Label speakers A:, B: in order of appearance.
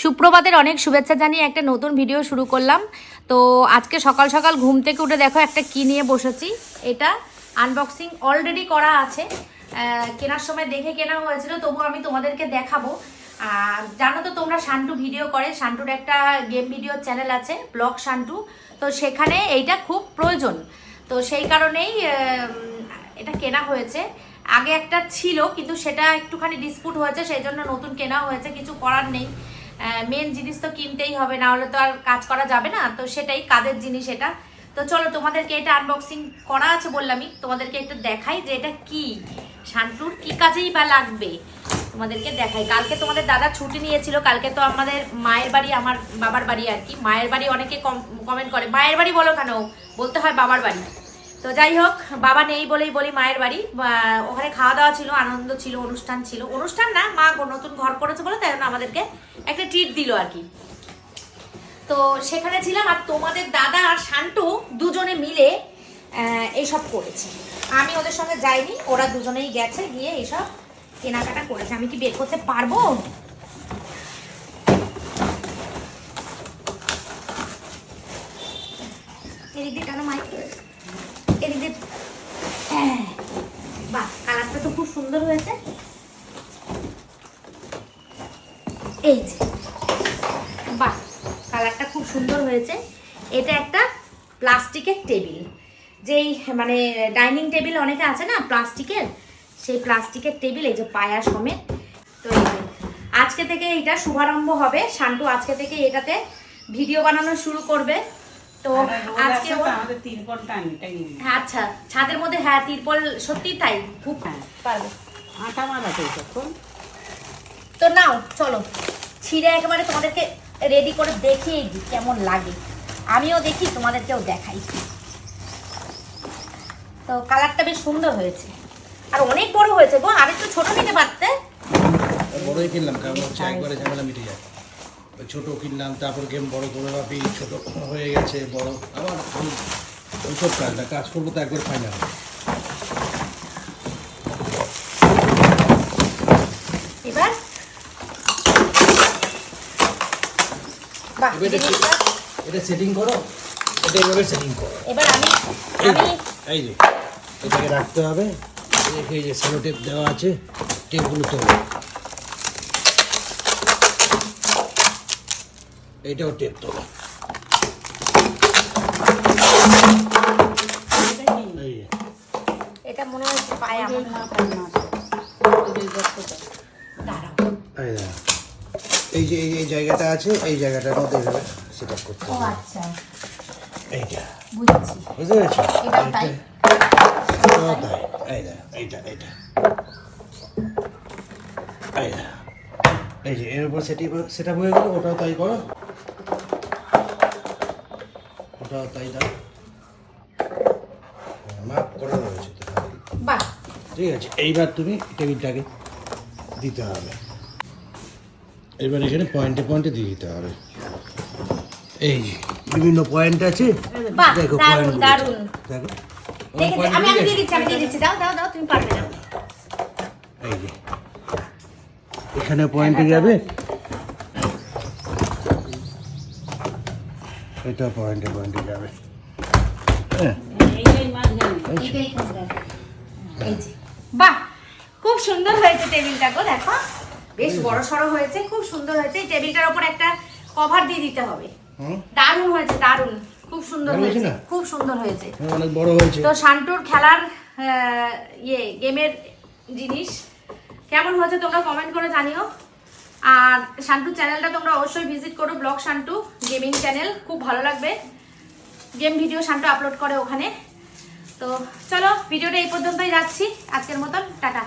A: সুপ্রভাতের অনেক শুভেচ্ছা জানিয়ে একটা নতুন ভিডিও শুরু করলাম। তো আজকে সকাল সকাল ঘুম থেকে উঠে দেখো একটা কি নিয়ে বসেছি। এটা আনবক্সিং অলরেডি করা আছে, কেনার সময় দেখে কেনা হয়েছিল, তবু আমি তোমাদেরকে দেখাবো। জানো তো তোমরা শান্টু ভিডিও করে, শান্টুর একটা গেম ভিডিও চ্যানেল আছে ব্লগ শান্টু, তো সেখানে এইটা খুব প্রয়োজন, তো সেই কারণেই এটা কেনা হয়েছে। আগে একটা ছিল কিন্তু সেটা একটুখানি ডিসপুট হয়েছে, সেই জন্য নতুন কেনা হয়েছে, কিছু করার নেই। মেন জিনিস তো কিনতেই হবে, না হলে তো আর কাজ করা যাবে না, তো সেটাই কাজের জিনিস এটা। তো চলো তোমাদেরকে এটা আনবক্সিং করা আছে বললামই, তোমাদেরকে একটু দেখাই যে এটা কি, শান্টুর কি কাজেই বা লাগবে তোমাদেরকে দেখাই। কালকে তোমাদের দাদা ছুটি নিয়েছিল, কালকে তো আমাদের মায়ের বাড়ি, আমার বাবার বাড়ি আর কি। মায়ের বাড়ি অনেকে কমেন্ট করে মায়ের বাড়ি বলো কেন, বলতে হয় বাবার বাড়ি। তো যাই হোক, বাবা নেই বলেই বলি মায়ের বাড়ি। ওখানে খাওয়া দাওয়া ছিল, আনন্দ ছিল, অনুষ্ঠান ছিল, অনুষ্ঠান না, মা নতুন ঘর করেছে বলে তাই জন্য আমাদেরকে একটা ট্রিট দিল আর কি। তো সেখানে ছিলাম, আর তোমাদের দাদা আর শান্টু দুজনে মিলে এইসব করেছে। আমি ওদের সঙ্গে যাইনি, ওরা দুজনেই গেছে, গিয়ে এইসব কেনাকাটা করেছে। আমি কি বের করতে পারবো? বাহ, কালারটা তো খুব সুন্দর হয়েছে। এই যে বাহ, কালারটা খুব সুন্দর হয়েছে। এটা একটা প্লাস্টিকের টেবিল, যেই মানে ডাইনিং টেবিল অনেকে আছে না প্লাস্টিকের, সেই প্লাস্টিকের টেবিল, এই যে পায়া সমেত। তো আজকে থেকে এটা শুভারম্ভ হবে, শান্টু আজকে থেকে এটাতে ভিডিও বানানো শুরু করবে। তো আজকে আচ্ছা, ছাদের মধ্যে হ্যাঁ তিরপল, সত্যি তাই খুব পারবে। তো নাও চলো ছিঁড়ে একেবারে তোমাদেরকে রেডি করে দেখিয়ে দিই কেমন লাগে, আমিও দেখি তোমাদেরকেও দেখাই। তো কালারটা বেশ সুন্দর হয়েছে, আর অনেক বড় হয়েছে গো, আর একটু ছোট নিতে পারতে।
B: বড়ই কিনলাম, কারণ হচ্ছে একবারে ঝামেলা মিটে যায়। ছোট কিনলাম, তারপর গেম বড় করে ভাবি ছোট হয়ে গেছে বড়, আবার ওইসব কাজ করবো তো একবার ফাইনাল।
A: এবার
B: এটা সেটিং করো, এটা এইভাবে সেটিং করো।
A: এবার আমি
B: এই যে এটাকে রাখতে হবে, এই যে সেলো টেপ দেওয়া আছে, টেপগুলো তোলো, এইটাও টেপ তোলো।
A: এটা মনে হচ্ছে পায়া
B: এই যে এই জায়গাটা আছে, এই জায়গাটার মধ্যে এইভাবে সেট আপ করতে হবে।
A: আচ্ছা,
B: এইটা
A: বুঝছি,
B: বুঝতে পেরেছো?
A: এটাও তাই,
B: এই যে এর উপর সেট আপ হয়ে গেল, ওটাও তাই করো, ওটাও তাই দাও, মাপ করা রয়েছে তো।
A: বাহ
B: ঠিক আছে, এইবার তুমি টেবিলটাকে দিতে হবে, এবার এখানে পয়েন্টে পয়েন্টে দিয়ে দিতে হবে। এই যে বিভিন্ন পয়েন্ট আছে,
A: বাহ,
B: দেখো
A: দারুণ
B: পয়েন্ট,
A: দারুণ।
B: দেখো
A: আমি দিয়ে দিচ্ছি, দাও দাও দাও, তুমি পারবে না।
B: এই যে এখানে পয়েন্টে যাবে, এটা পয়েন্টে পয়েন্টে যাবে।
A: বাহ, খুব সুন্দর হয়েছে টেবিলটা গো, দেখো বেশ বড় সড়ো হয়েছে, খুব সুন্দর হয়েছে। এই টেবিলটার উপর একটা কভার দিয়ে দিতে হবে। দারুণ হয়েছে, দারুণ, খুব সুন্দর হয়েছে, খুব সুন্দর হয়েছে,
B: অনেক বড় হয়েছে।
A: তো শান্টুর খেলার গেমের জিনিস কেমন হয়েছে তোমরা কমেন্ট করে জানিও। আর শান্টুর চ্যানেলটা তোমরা অবশ্যই ভিজিট করো, ব্লগ শান্টু গেমিং চ্যানেল, খুব ভালো লাগবে। গেম ভিডিও শান্টু আপলোড করে ওখানে। তো চলো ভিডিওটা এই পর্যন্তই রাখছি, আজকের মতন টাটা।